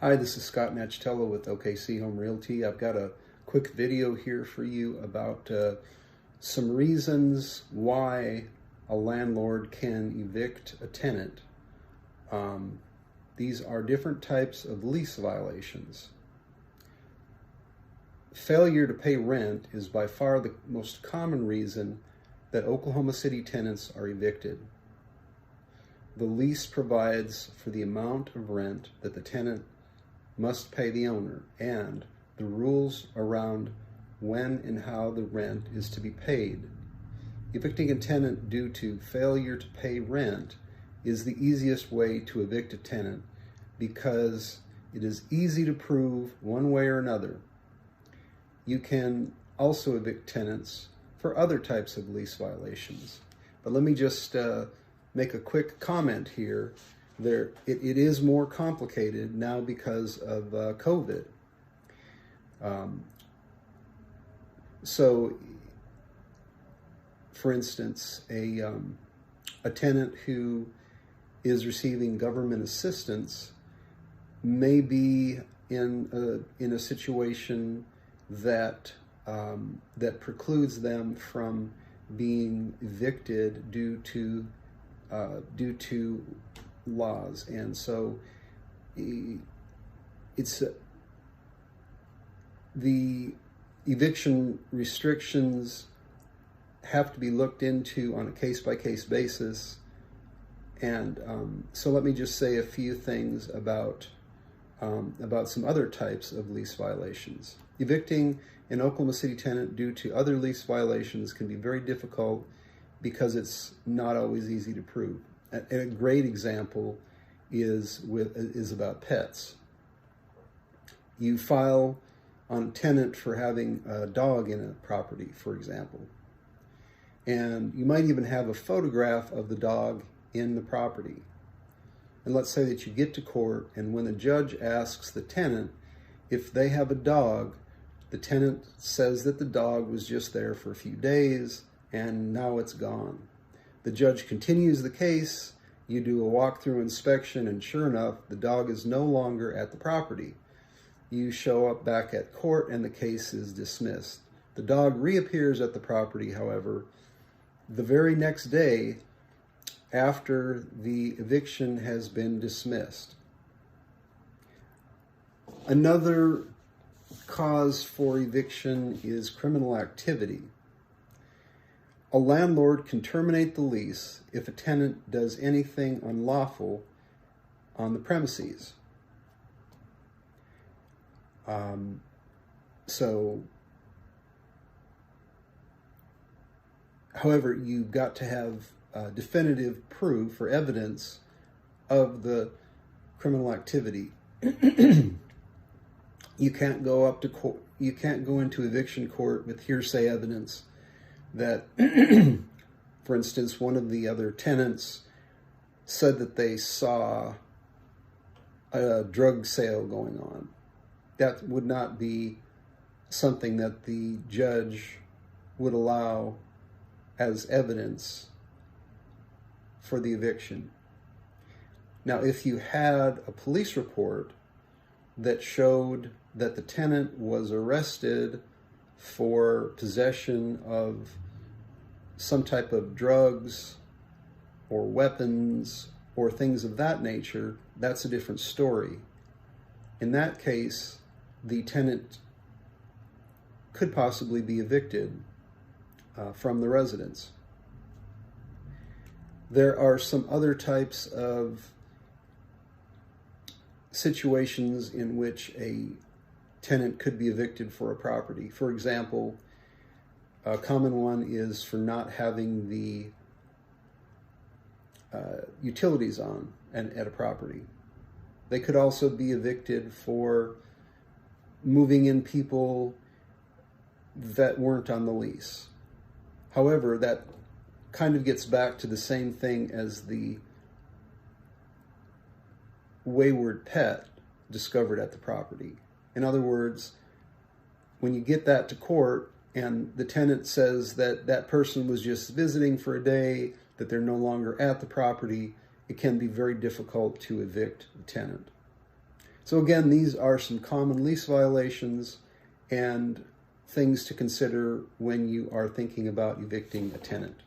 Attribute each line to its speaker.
Speaker 1: Hi, this is Scott Nachatilo with OKC Home Realty. I've got a quick video here for you about some reasons why a landlord can evict a tenant. These are different types of lease violations. Failure to pay rent is by far the most common reason that Oklahoma City tenants are evicted. The lease provides for the amount of rent that the tenant must pay the owner, and the rules around when and how the rent is to be paid. Evicting a tenant due to failure to pay rent is the easiest way to evict a tenant because it is easy to prove one way or another. You can also evict tenants for other types of lease violations. But let me just make a quick comment here. It is more complicated now because of COVID. So, for instance, a tenant who is receiving government assistance may be in a situation that precludes them from being evicted due to laws, and so it's the eviction restrictions have to be looked into on a case-by-case basis. And so let me just say a few things about some other types of lease violations. Evicting an Oklahoma City tenant due to other lease violations can be very difficult because it's not always easy to prove. And a great example is about pets. You file on a tenant for having a dog in a property, for example. And you might even have a photograph of the dog in the property. And let's say that you get to court, and when the judge asks the tenant if they have a dog, the tenant says that the dog was just there for a few days and now it's gone. The judge continues the case, you do a walkthrough inspection, and sure enough, the dog is no longer at the property. You show up back at court and the case is dismissed. The dog reappears at the property, however, the very next day after the eviction has been dismissed. Another cause for eviction is criminal activity. A landlord can terminate the lease if a tenant does anything unlawful on the premises. However, you've got to have definitive proof or evidence of the criminal activity. You can't go up to court. You can't go into eviction court with hearsay evidence that, for instance, one of the other tenants said that they saw a drug sale going on. That would not be something that the judge would allow as evidence for the eviction. Now, if you had a police report that showed that the tenant was arrested for possession of some type of drugs or weapons or things of that nature, that's a different story. In that case, the tenant could possibly be evicted from the residence. There are some other types of situations in which a tenant could be evicted for a property. For example, a common one is for not having the utilities on at a property. They could also be evicted for moving in people that weren't on the lease. However, that kind of gets back to the same thing as the wayward pet discovered at the property. In other words, when you get that to court and the tenant says that that person was just visiting for a day, that they're no longer at the property, it can be very difficult to evict the tenant. So again, these are some common lease violations and things to consider when you are thinking about evicting a tenant.